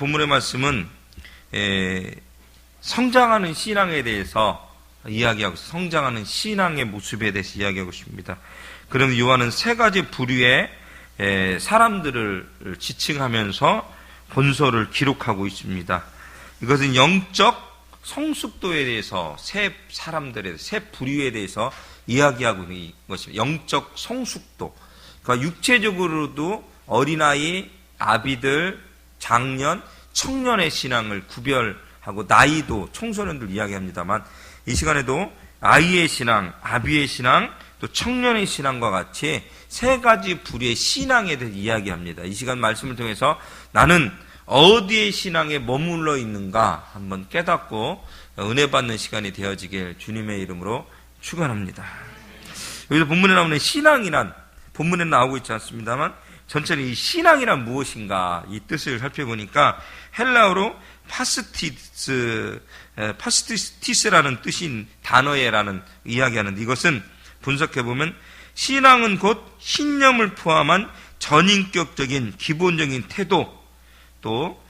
본문의 말씀은 성장하는 신앙에 대해서 이야기하고 성장하는 신앙의 모습에 대해서 이야기하고 있습니다. 그럼 요한은 세 가지 부류의 사람들을 지칭하면서 본서를 기록하고 있습니다. 이것은 영적 성숙도에 대해서 세 사람들의 세 부류에 대해서 이야기하고 있는 것입니다. 영적 성숙도. 그러니까 육체적으로도 어린아이, 아비들, 장년, 청년의 신앙을 구별하고 나이도 청소년들 이야기합니다만 이 시간에도 아이의 신앙, 아비의 신앙, 또 청년의 신앙과 같이 세 가지 부류의 신앙에 대해 이야기합니다. 이 시간 말씀을 통해서 나는 어디의 신앙에 머물러 있는가 한번 깨닫고 은혜 받는 시간이 되어지길 주님의 이름으로 축원합니다. 여기서 본문에 나오는 신앙이란 본문에 나오고 있지 않습니다만 전체는 이 신앙이란 무엇인가 이 뜻을 살펴보니까 헬라어로 파스티스라는 뜻인 단어에라는 이야기하는데 이것은 분석해보면 신앙은 곧 신념을 포함한 전인격적인 기본적인 태도 또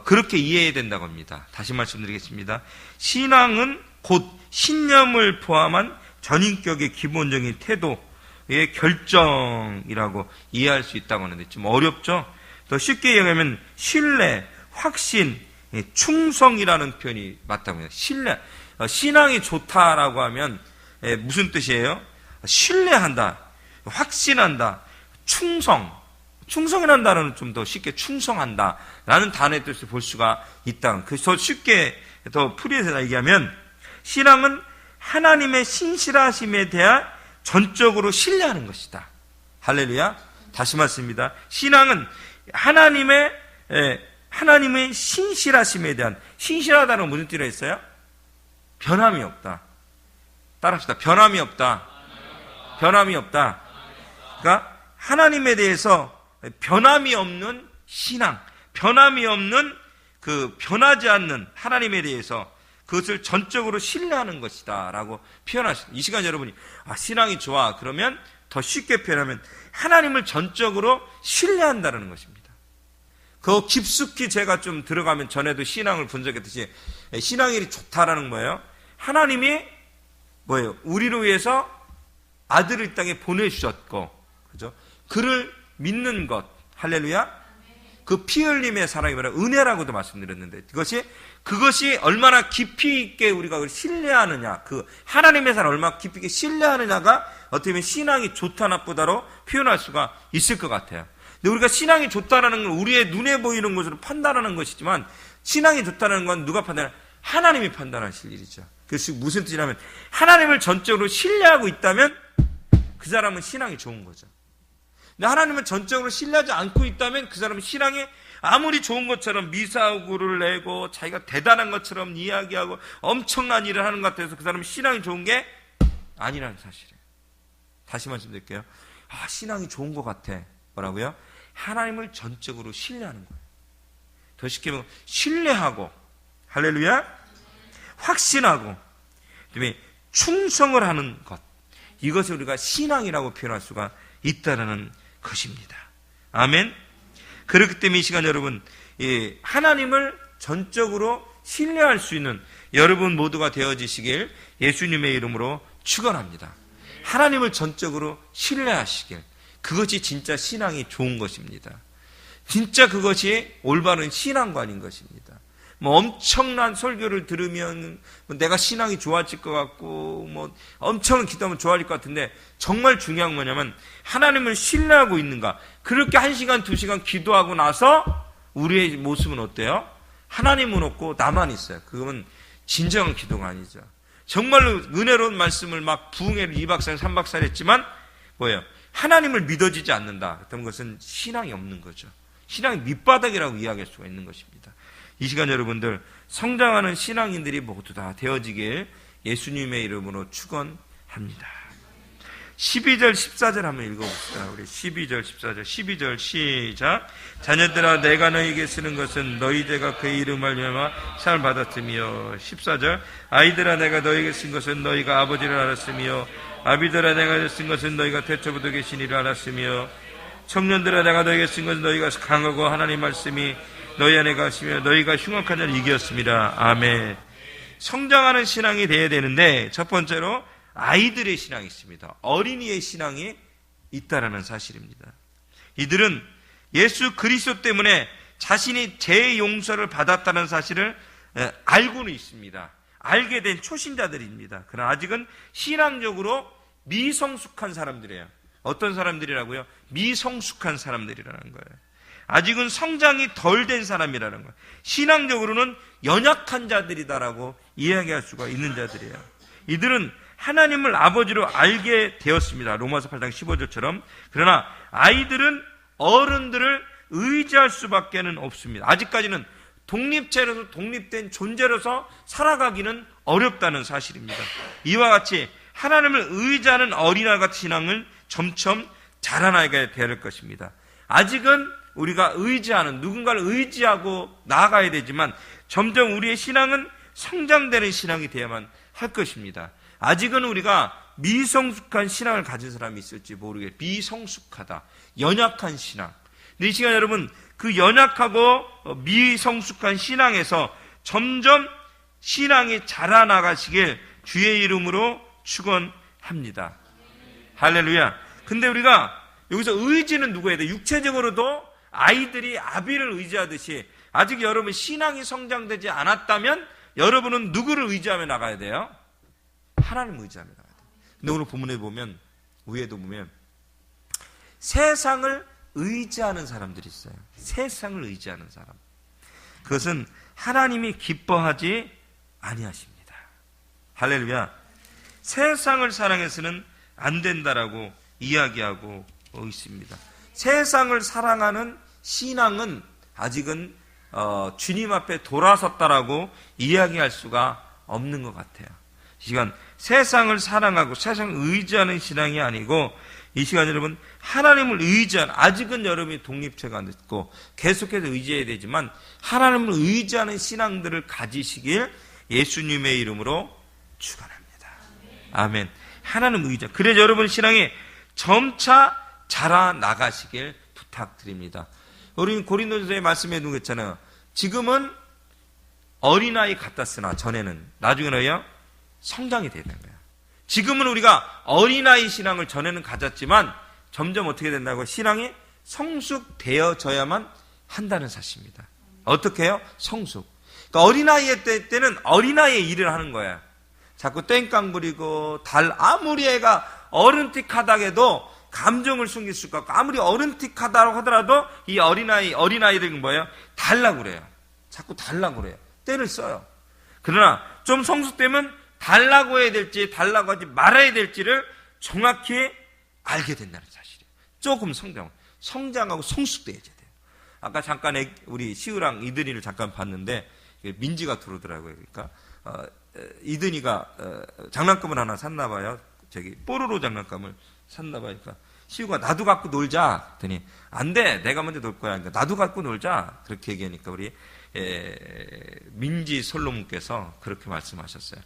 그렇게 이해해야 된다고 합니다. 다시 말씀드리겠습니다. 신앙은 곧 신념을 포함한 전인격의 기본적인 태도의 결정이라고 이해할 수 있다고 하는데 좀 어렵죠? 더 쉽게 이야기하면 신뢰, 확신, 충성이라는 표현이 맞다고 해요. 신뢰, 신앙이 좋다라고 하면 무슨 뜻이에요? 신뢰한다, 확신한다, 충성이라는 단어는 좀 더 쉽게 충성한다 라는 단어의 뜻을 볼 수가 있다. 그래서 쉽게 더 풀이해서 얘기하면 신앙은 하나님의 신실하심에 대한 전적으로 신뢰하는 것이다. 할렐루야. 다시 말씀입니다. 신앙은 하나님의 신실하심에 대한, 신실하다는 무슨 뜻이라 했어요? 변함이 없다. 따라합시다. 변함이 없다. 변함이 없다. 그러니까 하나님에 대해서 변함이 없는 신앙, 변함이 없는 변하지 않는 하나님에 대해서 그것을 전적으로 신뢰하는 것이다 라고 표현하십니다. 이 시간 여러분이 신앙이 좋아 그러면 더 쉽게 표현하면 하나님을 전적으로 신뢰한다는 것입니다. 그 깊숙이 제가 좀 들어가면 전에도 신앙을 분석했듯이 신앙이 좋다라는 거예요. 하나님이 뭐예요? 우리를 위해서 아들을 이 땅에 보내주셨고, 그죠? 그를 믿는 것, 할렐루야. 그 피 흘림의 사랑이 바로 은혜라고도 말씀드렸는데 그것이 얼마나 깊이 있게 우리가 신뢰하느냐, 그 하나님의 사랑을 얼마나 깊이 있게 신뢰하느냐가 어떻게 보면 신앙이 좋다 나쁘다로 표현할 수가 있을 것 같아요. 근데 우리가 신앙이 좋다라는 건 우리의 눈에 보이는 것으로 판단하는 것이지만 신앙이 좋다는 건 누가 판단해요? 하나님이 판단하실 일이죠. 그래서 무슨 뜻이냐면 하나님을 전적으로 신뢰하고 있다면 그 사람은 신앙이 좋은 거죠. 근데 하나님을 전적으로 신뢰하지 않고 있다면 그 사람은 신앙이 아무리 좋은 것처럼 미사오구를 내고 자기가 대단한 것처럼 이야기하고 엄청난 일을 하는 것 같아서 그 사람은 신앙이 좋은 게 아니라는 사실이에요. 다시 말씀드릴게요. 신앙이 좋은 것 같아. 뭐라고요? 하나님을 전적으로 신뢰하는 거예요. 더 쉽게 보면 신뢰하고, 할렐루야, 확신하고, 그다음에 충성을 하는 것, 이것을 우리가 신앙이라고 표현할 수가 있다는 것입니다. 아멘. 그렇기 때문에 이 시간 여러분, 하나님을 전적으로 신뢰할 수 있는 여러분 모두가 되어지시길 예수님의 이름으로 축원합니다. 하나님을 전적으로 신뢰하시길, 그것이 진짜 신앙이 좋은 것입니다. 진짜 그것이 올바른 신앙관인 것입니다. 엄청난 설교를 들으면 내가 신앙이 좋아질 것 같고 엄청난 기도하면 좋아질 것 같은데 정말 중요한 건 뭐냐면 하나님을 신뢰하고 있는가. 그렇게 1시간 2시간 기도하고 나서 우리의 모습은 어때요? 하나님은 없고 나만 있어요. 그건 진정한 기도가 아니죠. 정말로 은혜로운 말씀을 막 부흥회를 2박 4일 3박 4일 했지만 뭐예요? 하나님을 믿어지지 않는다. 그런 것은 신앙이 없는 거죠. 신앙이 밑바닥이라고 이야기할 수가 있는 것입니다. 이 시간 여러분들 성장하는 신앙인들이 모두 다 되어지길 예수님의 이름으로 축원합니다. 12절 14절 한번 읽어봅시다. 우리 12절 14절 12절 시작. 자녀들아 내가 너희에게 쓰는 것은 너희들과 그의 이름 말미암아 상을 받았으며 14절 아이들아 내가 너희에게 쓴 것은 너희가 아버지를 알았으며 아비들아 내가 쓴 것은 너희가 태초부터 계신 이를 알았으며 청년들아 내가 너희에게 쓴 것은 너희가 강하고 하나님 말씀이 너희 안에 가시며 너희가 흉악한 자를 이겼습니다. 아멘. 성장하는 신앙이 돼야 되는데 첫 번째로 아이들의 신앙이 있습니다. 어린이의 신앙이 있다라는 사실입니다. 이들은 예수 그리스도 때문에 자신이 죄의 용서를 받았다는 사실을 알고는 있습니다. 알게 된 초신자들입니다. 그러나 아직은 신앙적으로 미성숙한 사람들이에요. 어떤 사람들이라고요? 미성숙한 사람들이라는 거예요. 아직은 성장이 덜 된 사람이라는 거예요. 신앙적으로는 연약한 자들이다라고 이야기할 수가 있는 자들이에요. 이들은 하나님을 아버지로 알게 되었습니다. 로마서 8장 15절처럼. 그러나 아이들은 어른들을 의지할 수밖에는 없습니다. 아직까지는 독립체로서 독립된 존재로서 살아가기는 어렵다는 사실입니다. 이와 같이 하나님을 의지하는 어린아이 같은 신앙을 점점 자라나게 될 것입니다. 아직은 우리가 의지하는, 누군가를 의지하고 나아가야 되지만 점점 우리의 신앙은 성장되는 신앙이 되어야만 할 것입니다. 아직은 우리가 미성숙한 신앙을 가진 사람이 있을지 모르게 미성숙하다, 연약한 신앙. 근데 이 시간 여러분, 그 연약하고 미성숙한 신앙에서 점점 신앙이 자라나가시길 주의 이름으로 축원합니다. 할렐루야. 근데 우리가 여기서 의지는 누구에 돼? 육체적으로도 아이들이 아비를 의지하듯이 아직 여러분 신앙이 성장되지 않았다면 여러분은 누구를 의지하며 나가야 돼요? 하나님을 의지하며 나가야 돼요. 근데 오늘 본문에 보면, 위에도 보면 세상을 의지하는 사람들이 있어요. 세상을 의지하는 사람. 그것은 하나님이 기뻐하지 아니하십니다. 할렐루야. 세상을 사랑해서는 안 된다라고 이야기하고 있습니다. 세상을 사랑하는 신앙은 아직은 주님 앞에 돌아섰다라고 이야기할 수가 없는 것 같아요. 이 시간 세상을 사랑하고 세상을 의지하는 신앙이 아니고 이 시간 여러분 하나님을 의지하는, 아직은 여러분이 독립체가 안 됐고 계속해서 의지해야 되지만 하나님을 의지하는 신앙들을 가지시길 예수님의 이름으로 축원합니다. 아멘. 하나님 의지. 그래서 여러분 신앙이 점차 자라나가시길 부탁드립니다. 우리 고린도전서의 말씀에 누구했잖아요. 지금은 어린아이 같았으나 전에는, 나중에는요 성장이 되는 거예요. 지금은 우리가 어린아이 신앙을 전에는 가졌지만 점점 어떻게 된다고? 신앙이 성숙되어져야만 한다는 사실입니다. 어떻게 해요? 성숙. 그러니까 어린아이의 때는 어린아이의 일을 하는 거예요. 자꾸 땡깡 부리고 아무리 애가 어른틱하다 해도 감정을 숨길 수가 없고, 아무리 어른틱하다고 하더라도 이 어린아이들은 뭐예요? 달라고 그래요. 자꾸 달라고 그래요. 때를 써요. 그러나 좀 성숙되면 달라고 해야 될지 달라고 하지 말아야 될지를 정확히 알게 된다는 사실이에요. 조금 성장하고 성숙돼야 돼요. 아까 잠깐 우리 시우랑 이든이를 잠깐 봤는데 민지가 들어오더라고요. 그러니까 이든이가 장난감을 하나 샀나 봐요. 뽀로로 장난감을 샀나 봐요. 그러니까 시우가 나도 갖고 놀자 했더니 안 돼, 내가 먼저 놀 거야. 그러니까 나도 갖고 놀자 그렇게 얘기하니까 우리 민지 솔로몬께서 그렇게 말씀하셨어요.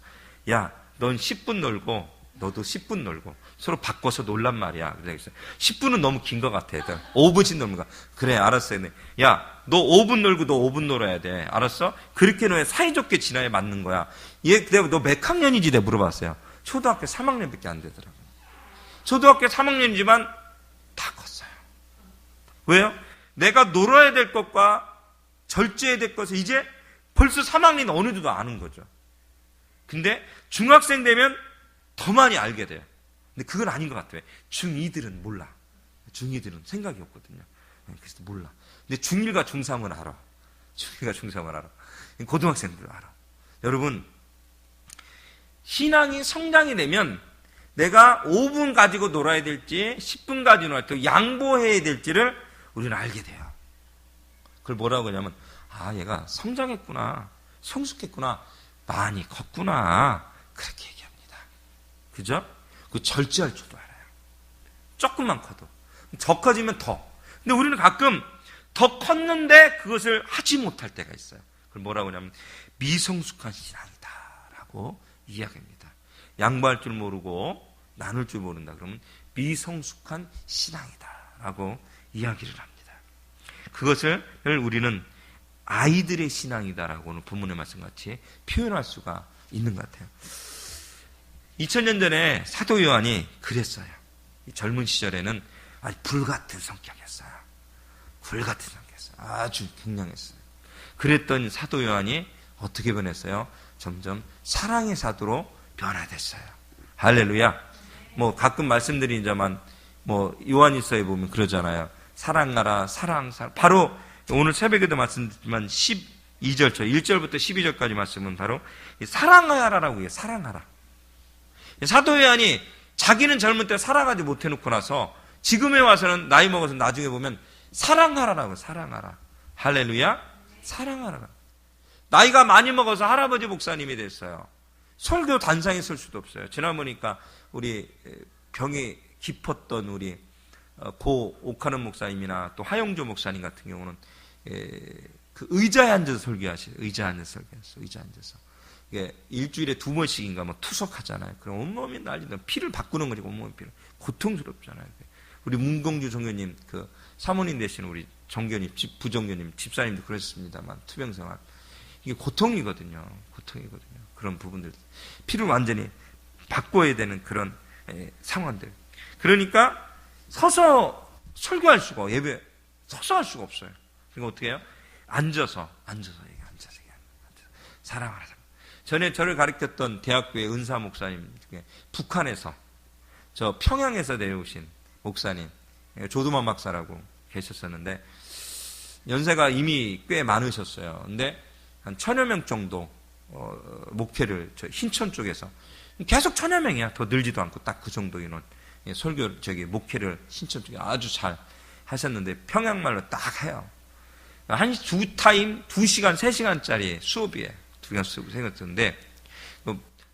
야, 넌 10분 놀고 너도 10분 놀고 서로 바꿔서 놀란 말이야. 그래서 10분은 너무 긴 것 같아. 5분씩 놀는 거야. 그래, 알았어요. 야, 너 5분 놀고 너 5분 놀아야 돼. 알았어? 그렇게 너의 사이좋게 지나야 맞는 거야. 내가 너 몇 학년이지? 내가 물어봤어요. 초등학교 3학년밖에 안 되더라고요. 초등학교 3학년이지만 다 컸어요. 왜요? 내가 놀아야 될 것과 절제해야 될 것을 이제 벌써 3학년 어느 정도 아는 거죠. 근데 중학생 되면 더 많이 알게 돼요. 근데 그건 아닌 것 같아요. 중2들은 몰라. 중2들은 생각이 없거든요. 그래서 몰라. 근데 중1과 중3은 알아. 중1과 중3은 알아. 고등학생들 알아. 여러분, 신앙이 성장이 되면 내가 5분 가지고 놀아야 될지 10분 가지고 놀아야 될지 양보해야 될지를 우리는 알게 돼요. 그걸 뭐라고 하냐면, 아, 얘가 성장했구나, 성숙했구나, 많이 컸구나, 그렇게 얘기합니다. 그죠? 그 절제할 줄도 알아요. 조금만 커도. 더 커지면 더. 근데 우리는 가끔 더 컸는데 그것을 하지 못할 때가 있어요. 그걸 뭐라고 하냐면 미성숙한 신앙이다라고 이야기합니다. 양보할 줄 모르고 나눌 줄 모른다 그러면 미성숙한 신앙이다라고 이야기를 합니다. 그것을 우리는 아이들의 신앙이다라고 오늘 본문의 말씀같이 표현할 수가 있는 것 같아요. 2000년 전에 사도 요한이 그랬어요. 젊은 시절에는 아주 불같은 성격이었어요. 불같은 성격이었어요. 아주 굉장했어요. 그랬던 사도 요한이 어떻게 변했어요? 점점 사랑의 사도로 변화됐어요. 할렐루야. 뭐 가끔 말씀드리자만 뭐 요한일서에 보면 그러잖아요. 사랑하라, 사랑. 바로 오늘 새벽에도 말씀드렸지만 12절, 1절부터 12절까지 말씀은 바로 사랑하라라고 해요. 사랑하라. 사도 요한이 자기는 젊은 때 사랑하지 못해놓고 나서 지금에 와서는 나이 먹어서 나중에 보면 사랑하라라고, 사랑하라. 할렐루야. 사랑하라. 나이가 많이 먹어서 할아버지 목사님이 됐어요. 설교 단상에 설 수도 없어요. 지나보니까 우리 병이 깊었던 우리 고 옥하는 목사님이나 또 하영조 목사님 같은 경우는 그 의자에 앉아서 설교하시죠. 의자에 앉아서 설교했어요. 의자에 앉아서. 이게 일주일에 2번씩인가 뭐 투석하잖아요. 그럼 온몸이 난리다. 피를 바꾸는 거지, 온몸의 피를. 고통스럽잖아요. 우리 문공주 종교님, 그 사모님 되시는 우리 정교님, 부정교님, 집사님도 그러셨습니다만, 투병생활. 이게 고통이거든요. 고통이거든요. 그런 부분들. 피를 완전히 바꿔야 되는 그런 상황들. 그러니까 서서 설교할 수가, 예배, 서서 할 수가 없어요. 그러니까 어떻게 해요? 앉아서 얘기, 앉아서 사랑하라. 전에 저를 가르쳤던 대학교의 은사 목사님 중에 북한에서, 저 평양에서 내려오신 목사님, 조두만 박사라고 계셨었는데, 연세가 이미 꽤 많으셨어요. 근데 한 1000여 명 정도 목회를 저 흰천 쪽에서 계속 1000여 명이야. 더 늘지도 않고 딱 그 정도 인원 설교 목회를 신천 쪽에 아주 잘 하셨는데 평양말로 딱 해요. 한 두 타임 2시간 3시간짜리 수업이에요. 2시간 수업 생겼는데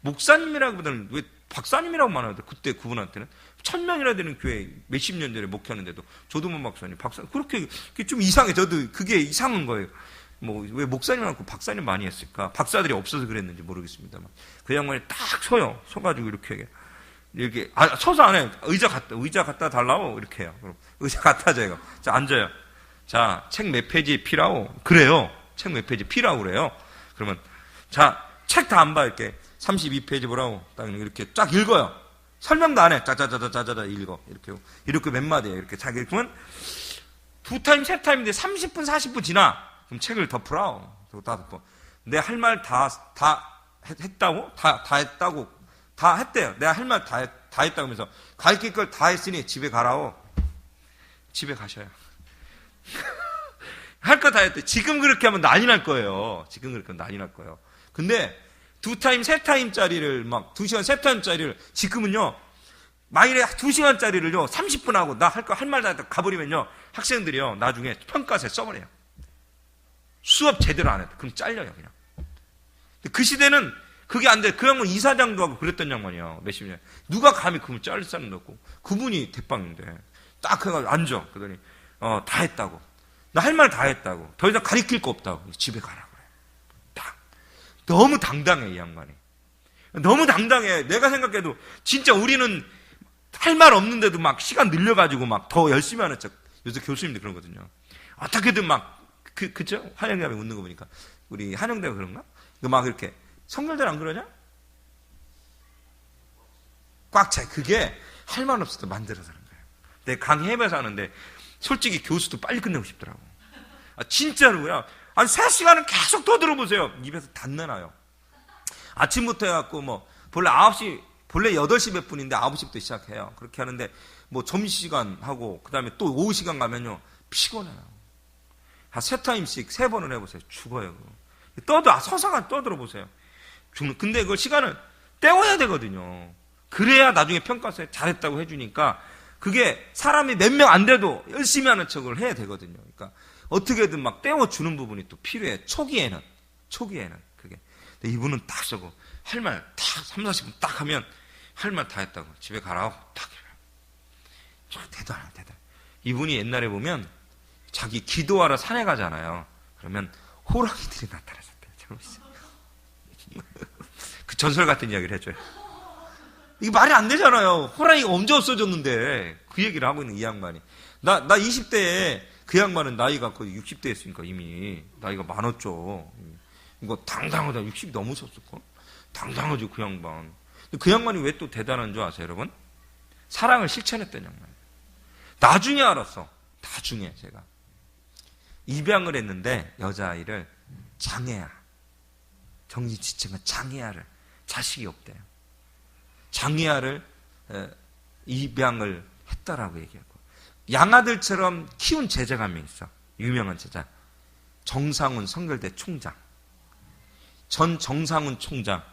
목사님이라기보다는 왜 박사님이라고만 하는데 그때 그분한테는 1000명이나 되는 교회 몇십 년 전에 목회하는데도 조두만 박사님, 그렇게 좀 이상해. 저도 그게 이상한 거예요. 뭐 왜 목사님 많고 박사님 많이 했을까? 박사들이 없어서 그랬는지 모르겠습니다만 그 양반이 딱 서요. 서가지고 이렇게 서서 안 해. 의자 갖다 달라고 이렇게 해요. 그럼 의자 갖다 줘요. 자, 앉아요. 자, 책 몇 페이지 피라고? 그래요. 책 몇 페이지 피라고 그래요. 그러면 자, 책 다 안 봐. 이렇게 32페이지 보라고 딱 이렇게 쫙 읽어요. 설명도 안 해. 짜자자자자자 읽어. 이렇게 몇 마디예요. 이렇게 자기 그러면 2타임, 3타임인데 30분, 40분 지나. 그럼 책을 덮으라고. 다 덮어. 내 할 말 다 했다고? 다 했다고. 다 했대요. 내가 할 말 다 했다고 하면서 가르칠 걸 다 했으니 집에 가라고. 집에 가셔요. 할 거 다 했대. 지금 그렇게 하면 난리 날 거예요. 지금 그렇게 하면 난리 날 거예요. 근데 2타임, 3타임짜리를 막 2시간, 3타임짜리를 지금은요. 만일에 2시간짜리를요. 30분 하고 나 할 말 다 했다 가버리면요. 학생들이요. 나중에 평가서에 써버려요. 수업 제대로 안 했다. 그럼 잘려요, 그냥. 그 시대는 그게 안 돼. 그 양반 이사장도 하고 그랬던 양반이야. 몇십 년. 누가 감히 그분 잘릴 사람도 없고. 그분이 대빵인데. 딱 해가지고 앉아. 그러더니, 다 했다고. 나 할 말 다 했다고. 더 이상 가리킬 거 없다고. 집에 가라 그래. 딱. 너무 당당해, 이 양반이. 너무 당당해. 내가 생각해도 진짜 우리는 할 말 없는데도 막 시간 늘려가지고 막 더 열심히 하는 척. 요새 교수님들 그런 거거든요. 어떻게든 막, 그죠? 한영대가 웃는 거 보니까. 우리 한영대가 그런가? 막 이렇게. 성결들 안 그러냐? 꽉 차. 그게 할 말 없을 때 만들어서 하는 거예요. 내가 강의해봐서 하는데 솔직히 교수도 빨리 끝내고 싶더라고. 진짜로요. 아니 3시간은 계속 더 들어보세요. 입에서 단내나요. 아침부터 해갖고 뭐 본래 8시 몇 분인데 9시부터 시작해요. 그렇게 하는데 뭐 점심시간 하고 그 다음에 또 오후 시간 가면요. 피곤해요. 한 3타임씩 3번을 해보세요. 죽어요. 서서가 떠들어보세요. 근데 그 시간을 때워야 되거든요. 그래야 나중에 평가서에 잘했다고 해주니까 그게 사람이 몇 명 안 돼도 열심히 하는 척을 해야 되거든요. 그러니까 어떻게든 막 때워주는 부분이 또 필요해. 초기에는 그게. 근데 이분은 딱 저거 할 말 딱 3, 40분 딱 하면 할 말 다 했다고. 집에 가라고 딱 해요. 대단해. 이분이 옛날에 보면 자기 기도하러 산에 가잖아요. 그러면 호랑이들이 나타났었대요. 그 전설 같은 이야기를 해줘요. 이게 말이 안 되잖아요. 호랑이가 언제 없어졌는데 그 얘기를 하고 있는 이 양반이. 나 20대에 그 양반은 나이가 거의 60대 했으니까 이미 나이가 많았죠. 이거 당당하다. 60이 넘으셨을까? 당당하죠, 그 양반. 근데 그 양반이 왜 또 대단한 줄 아세요, 여러분? 사랑을 실천했던 양반이에요. 나중에 알았어. 나중에 제가. 입양을 했는데 여자아이를 장애아. 정신지체가 장애아를. 자식이 없대요. 장애아를 입양을 했다라고 얘기하고. 양아들처럼 키운 제자가 한 명 있어. 유명한 제자. 정상훈 성결대 총장. 전 정상훈 총장.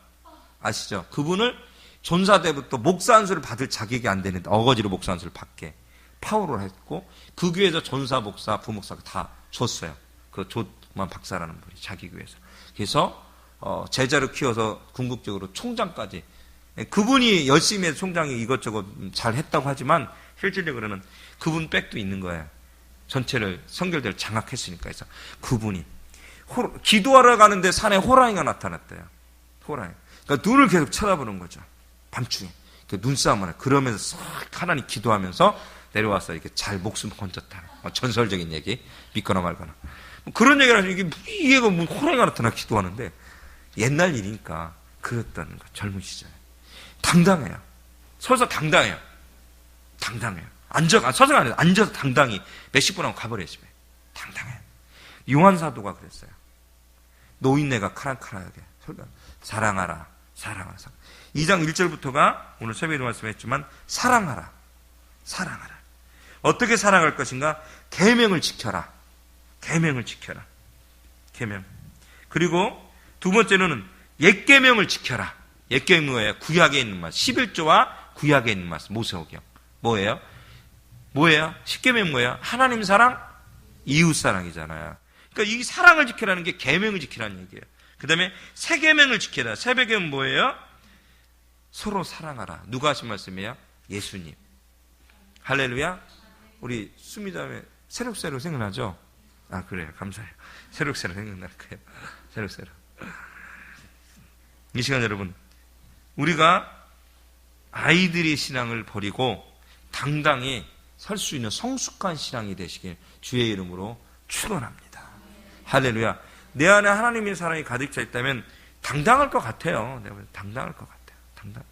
아시죠? 그분을 존사 때부터 목사 안수를 받을 자격이 안 되는데 어거지로 목사 안수를 받게 파워를 했고 그 교회에서 존사 목사, 부목사가 다 줬어요. 그 조만 박사라는 분이 자기 교회에서. 그래서 제자를 키워서 궁극적으로 총장까지. 그분이 열심히 해서 총장이 이것저것 잘 했다고 하지만 실질적으로는 그분 백도 있는 거예요. 전체를 성결대를 장악했으니까. 해서 그분이 기도하러 가는데 산에 호랑이가 나타났대요. 호랑이. 그러니까 눈을 계속 쳐다보는 거죠. 밤중에. 눈싸움을 해. 그러면서 싹 하나님 기도하면서 내려와서 이렇게 잘 목숨 건졌다. 전설적인 얘기. 믿거나 말거나. 그런 얘기를 하시면 이게 뭐 호랑이가 나타나 기도하는데 옛날 일이니까 그랬다는 거. 젊은 시절에. 당당해요. 서서 당당해요. 당당해요. 서서가 아니라 앉아서 당당히 몇십 분 하고 가버려요, 집에. 당당해요. 요한사도가 그랬어요. 노인네가 카랑카랑하게 사랑하라, 사랑하라. 2장 1절부터가 오늘 새벽에도 말씀했지만 사랑하라, 사랑하라. 어떻게 사랑할 것인가? 계명을 지켜라. 계명을 지켜라. 계명. 그리고 두 번째로는 옛계명을 지켜라. 옛계명은 뭐예요? 구약에 있는 말씀. 11조와 구약에 있는 말씀. 모세오경. 뭐예요? 뭐예요? 10계명 뭐예요? 하나님 사랑, 이웃 사랑이잖아요. 그러니까 이 사랑을 지키라는 게 계명을 지키라는 얘기예요. 그 다음에 새 계명을 지켜라. 새 계명은 뭐예요? 서로 사랑하라. 누가 하신 말씀이에요? 예수님. 할렐루야. 우리 수미자매 새록새록 생각나죠? 아, 그래요. 감사해요. 새록새록 생각날 거예요. 새록새록. 이 시간 여러분, 우리가 아이들의 신앙을 버리고 당당히 설 수 있는 성숙한 신앙이 되시길 주의 이름으로 축원합니다. 할렐루야. 내 안에 하나님의 사랑이 가득 차 있다면 당당할 것 같아요. 내가 당당할 것 같아요. 당당.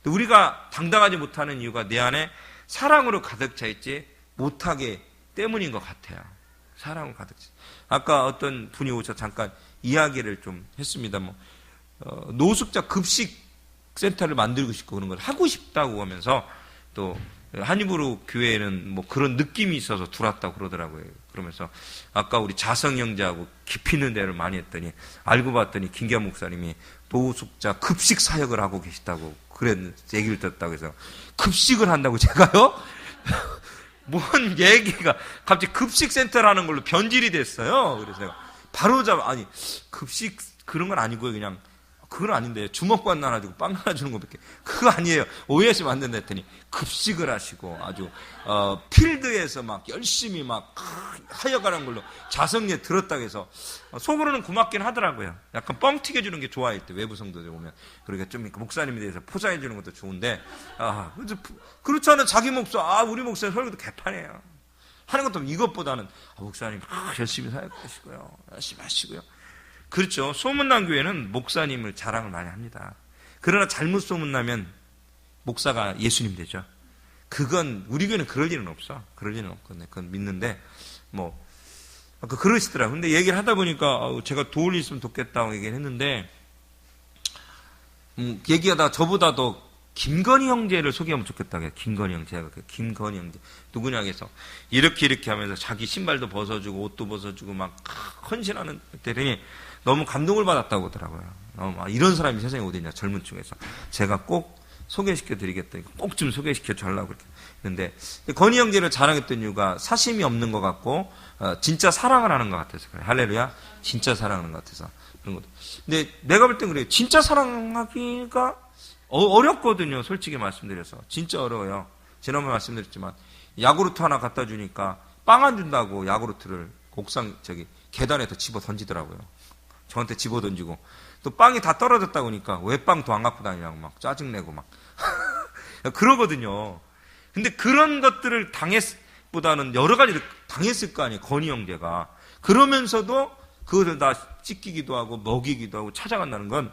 우리가 당당하지 못하는 이유가 내 안에 사랑으로 가득 차 있지 못하게 때문인 것 같아요. 사랑으로 가득 차. 아까 어떤 분이 오셔서 잠깐 이야기를 좀 했습니다. 노숙자 급식 센터를 만들고 싶고 그런 걸 하고 싶다고 하면서 또 한입으로 교회에는 뭐 그런 느낌이 있어서 들어왔다고 그러더라고요. 그러면서 아까 우리 자성 형제하고 깊이 있는 대화를 많이 했더니 알고 봤더니 김기환 목사님이 노숙자 급식 사역을 하고 계시다고 그런 얘기를 듣었다고 해서 급식을 한다고 제가요? 뭔 얘기가 갑자기 급식센터라는 걸로 변질이 됐어요. 그래서 제가 바로 아니 급식 그런 건 아니고요. 그냥 그건 아닌데 주먹밥 하나 주고 빵 하나 주는 것밖에 그거 아니에요. 오해하시면 안 된다 했더니 급식을 하시고 아주 필드에서 막 열심히 막 하여가는 걸로 자성에 들었다고 해서 속으로는 고맙긴 하더라고요. 약간 뻥 튀겨주는 게 좋아할 때 외부 성도들 오면 그러니까 좀 목사님에 대해서 포장해 주는 것도 좋은데 그렇지 않은 자기 목사 우리 목사님 설교도 개판이에요. 하는 것도 이것보다는 목사님 열심히 사역하시고요. 열심히 하시고요. 그렇죠. 소문난 교회는 목사님을 자랑을 많이 합니다. 그러나 잘못 소문나면 목사가 예수님 되죠. 그건 우리 교회는 그럴 일은 없어. 그럴 일은 없거든요. 그건 믿는데 아까 그러시더라고요. 근데 얘기를 하다 보니까 제가 도울 일 있으면 돕겠다고 얘기를 했는데 얘기하다 저보다 더 김건희 형제를 소개하면 좋겠다고 해요. 김건희 형제. 김건희 형제. 누구냐 해서 이렇게 하면서 자기 신발도 벗어주고 옷도 벗어주고 막 헌신하는 때니 너무 감동을 받았다고 하더라고요. 이런 사람이 세상에 어디 있냐, 젊은 층에서. 제가 꼭 소개시켜 드리겠다. 꼭 좀 소개시켜 주려고 그렇게 했는데, 건희 형제를 자랑했던 이유가 사심이 없는 것 같고, 진짜 사랑을 하는 것 같아서 그래요. 할렐루야. 진짜 사랑하는 것 같아서. 그런 것도. 근데 내가 볼 땐 그래요. 진짜 사랑하기가 어렵거든요. 솔직히 말씀드려서. 진짜 어려워요. 지난번에 말씀드렸지만, 야구르트 하나 갖다 주니까 빵 안 준다고 야구르트를 계단에다 집어 던지더라고요. 저한테 집어 던지고 또 빵이 다 떨어졌다고 하니까 왜 빵 더 안 갖고 다니냐고 막 짜증내고 막 그러거든요. 근데 그런 것들을 것보다는 여러 가지를 당했을 거 아니에요. 건희 형제가. 그러면서도 그것을 다 찢기기도 하고 먹이기도 하고 찾아간다는 건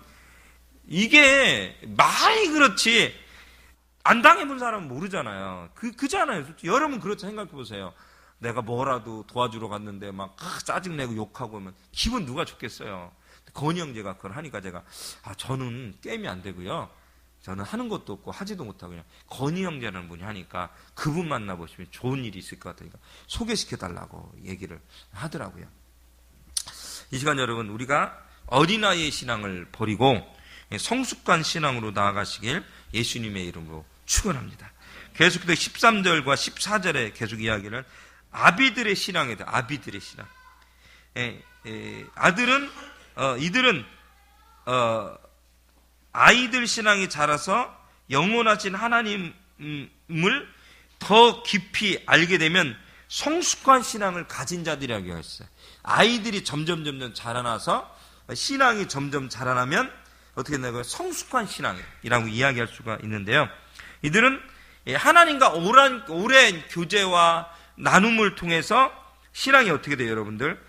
이게 말이 그렇지 안 당해본 사람은 모르잖아요. 그잖아요. 솔직히 여러분 그렇죠. 생각해 보세요. 내가 뭐라도 도와주러 갔는데 막 짜증내고 욕하고 하면 기분 누가 좋겠어요. 건희 형제가 그걸 하니까 제가 저는 게임이 안 되고요. 저는 하는 것도 없고 하지도 못하고 그냥 건희 형제라는 분이 하니까 그분 만나보시면 좋은 일이 있을 것 같으니까 소개시켜달라고 얘기를 하더라고요. 이 시간 여러분 우리가 어린아이의 신앙을 버리고 성숙한 신앙으로 나아가시길 예수님의 이름으로 축원합니다. 계속해서 13절과 14절에 계속 이야기를 아비들의 신앙에 대해 아비들의 신앙. 이들은 아이들 신앙이 자라서 영원하신 하나님을 더 깊이 알게 되면 성숙한 신앙을 가진 자들이라고 했어요. 아이들이 점점 자라나서 신앙이 점점 자라나면 어떻게 되나요? 성숙한 신앙이라고 이야기할 수가 있는데요. 이들은 하나님과 오랜 교제와 나눔을 통해서 신앙이 어떻게 돼요, 여러분들?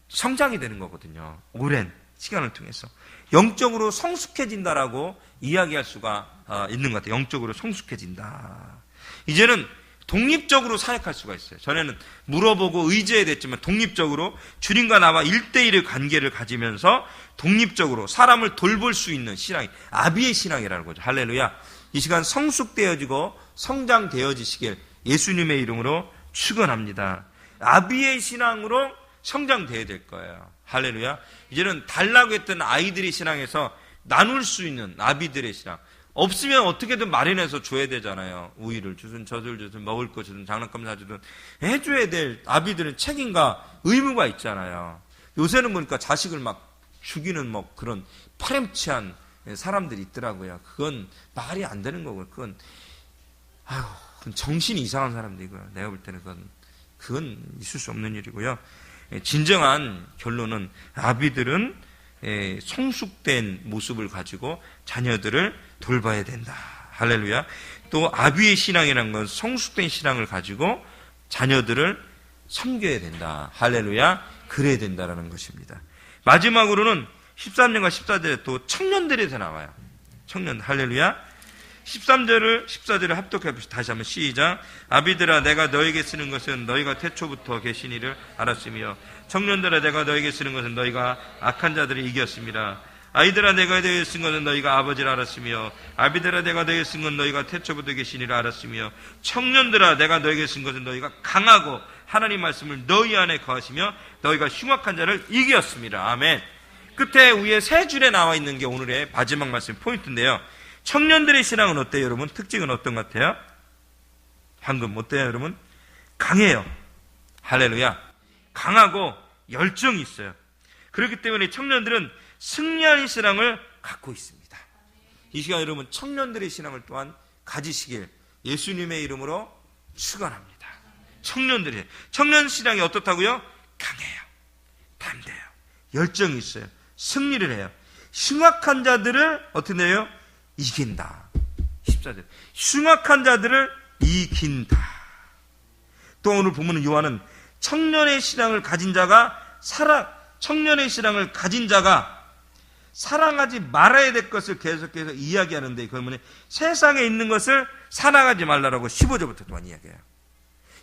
성장이 되는 거거든요. 오랜 시간을 통해서. 영적으로 성숙해진다라고 이야기할 수가 있는 것 같아요. 영적으로 성숙해진다. 이제는 독립적으로 사역할 수가 있어요. 전에는 물어보고 의지해야 됐지만 독립적으로 주님과 나와 1대1의 관계를 가지면서 독립적으로 사람을 돌볼 수 있는 신앙이 아비의 신앙이라는 거죠. 할렐루야. 이 시간 성숙되어지고 성장되어지시길 예수님의 이름으로 축원합니다. 아비의 신앙으로 성장되어야 될 거예요. 할렐루야. 이제는 달라고 했던 아이들의 신앙에서 나눌 수 있는 아비들의 신앙. 없으면 어떻게든 마련해서 줘야 되잖아요. 우유를 주든 젖을 주든 먹을 거 주든 장난감 사주든 해줘야 될 아비들은 책임과 의무가 있잖아요. 요새는 보니까 자식을 막 죽이는 뭐 그런 파렴치한 사람들이 있더라고요. 그건 말이 안 되는 거고요. 그건 정신이 이상한 사람들이고요. 내가 볼 때는 그건 있을 수 없는 일이고요. 진정한 결론은 아비들은 성숙된 모습을 가지고 자녀들을 돌봐야 된다. 할렐루야. 또 아비의 신앙이라는 건 성숙된 신앙을 가지고 자녀들을 섬겨야 된다. 할렐루야. 그래야 된다라는 것입니다. 마지막으로는 13절과 14절에 또 청년들에 대해 나와요. 청년. 할렐루야. 14절을 합독해 봅시다. 다시 한번 시작. 아비들아 내가 너에게 쓰는 것은 너희가 태초부터 계신 이를 알았으며 청년들아 내가 너에게 쓰는 것은 너희가 악한 자들을 이겼습니다. 아이들아 내가 너에게 쓴 것은 너희가 아버지를 알았으며 아비들아 내가 너에게 쓴 것은 너희가 태초부터 계신 이를 알았으며 청년들아 내가 너에게 쓴 것은 너희가 강하고 하나님 말씀을 너희 안에 거하시며 너희가 흉악한 자를 이겼습니다. 아멘. 끝에 위에 세 줄에 나와 있는 게 오늘의 마지막 말씀 포인트인데요. 청년들의 신앙은 어때요, 여러분? 특징은 어떤 것 같아요? 방금 어때요, 여러분? 강해요. 할렐루야. 강하고 열정이 있어요. 그렇기 때문에 청년들은 승리하는 신앙을 갖고 있습니다. 이 시간 여러분 청년들의 신앙을 또한 가지시길 예수님의 이름으로 축원합니다. 청년 신앙이 어떻다고요? 강해요. 담대해요. 열정이 있어요. 승리를 해요. 흉악한 자들을 어떻게 해요? 이긴다. 14절. 흉악한 자들을 이긴다. 또 오늘 보면 요한은 청년의 신앙을 가진 자가 사랑하지 말아야 될 것을 계속해서 이야기하는데 그러면 세상에 있는 것을 사랑하지 말라라고 15절부터 또한 이야기해요.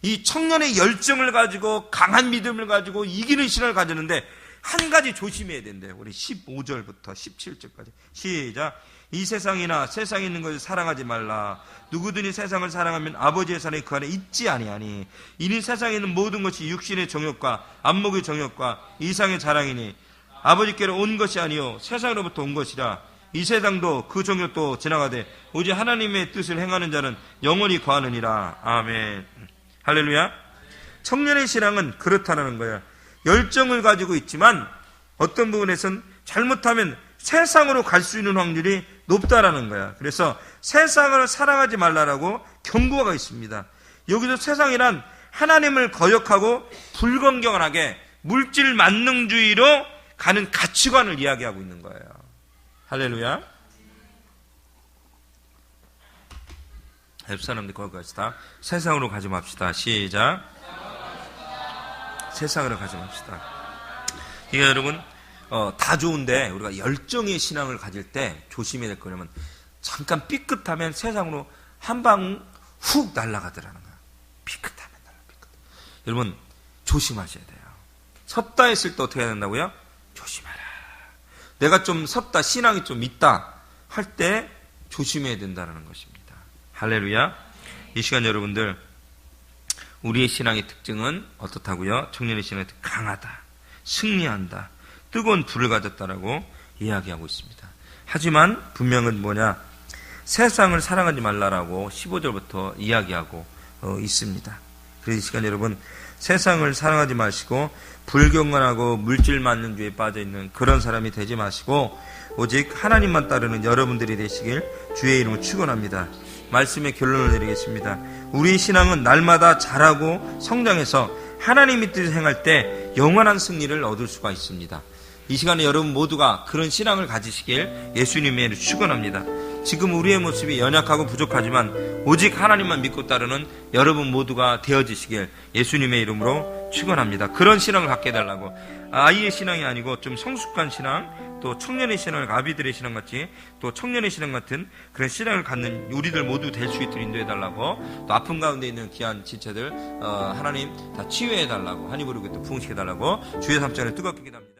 이 청년의 열정을 가지고 강한 믿음을 가지고 이기는 신앙을 가지는데 한 가지 조심해야 된대요. 우리 15절부터 17절까지 시작. 이 세상이나 세상에 있는 것을 사랑하지 말라. 누구든지 세상을 사랑하면 아버지의 사랑이 그 안에 있지 아니하니 이는 세상에 있는 모든 것이 육신의 정욕과 안목의 정욕과 이상의 자랑이니 아버지께로 온 것이 아니요 세상으로부터 온 것이라. 이 세상도 그 정욕도 지나가되 오직 하나님의 뜻을 행하는 자는 영원히 거하느니라. 아멘. 할렐루야. 청년의 신앙은 그렇다는 거예요. 열정을 가지고 있지만 어떤 부분에선 잘못하면 세상으로 갈 수 있는 확률이 높다라는 거야. 그래서 세상을 사랑하지 말라라고 경고가 있습니다. 여기서 세상이란 하나님을 거역하고 불건강하게 물질 만능주의로 가는 가치관을 이야기하고 있는 거예요. 할렐루야. 옆 사람들 거기 갑시다. 세상으로 가지 맙시다. 시작. 세상으로 가지 맙시다. 이게 여러분 다 좋은데 우리가 열정의 신앙을 가질 때 조심해야 될 거냐면 잠깐 삐끗하면 세상으로 한 방 훅 날아가더라는 거야. 삐끗하면 삐끗. 여러분 조심하셔야 돼요. 섰다 했을 때 어떻게 해야 된다고요? 조심하라. 내가 좀 섰다, 신앙이 좀 있다 할 때 조심해야 된다는 것입니다. 할렐루야. 이 시간 여러분들 우리의 신앙의 특징은 어떻다고요? 청년의 신앙의 특징 강하다, 승리한다, 뜨거운 불을 가졌다라고 이야기하고 있습니다. 하지만 분명은 뭐냐? 세상을 사랑하지 말라라고 15절부터 이야기하고 있습니다. 그래서 이 시간 여러분 세상을 사랑하지 마시고 불경건하고 물질 만능주의에 빠져있는 그런 사람이 되지 마시고 오직 하나님만 따르는 여러분들이 되시길 주의 이름으로 축원합니다. 말씀의 결론을 내리겠습니다. 우리 신앙은 날마다 자라고 성장해서 하나님의 뜻을 행할 때 영원한 승리를 얻을 수가 있습니다. 이 시간에 여러분 모두가 그런 신앙을 가지시길 예수님의 이름으로 축원합니다. 지금 우리의 모습이 연약하고 부족하지만 오직 하나님만 믿고 따르는 여러분 모두가 되어지시길 예수님의 이름으로 축원합니다. 그런 신앙을 갖게 해달라고. 아이의 신앙이 아니고 좀 성숙한 신앙, 또 청년의 신앙을 아비들의 신앙 같이 또 청년의 신앙 같은 그런 신앙을 갖는 우리들 모두 될 수 있도록 인도해달라고, 또 아픔 가운데 있는 귀한 지체들 하나님 다 치유해달라고, 하나님 부르고 또 부흥시켜달라고 주의 삼천을 뜨겁게 기도합니다.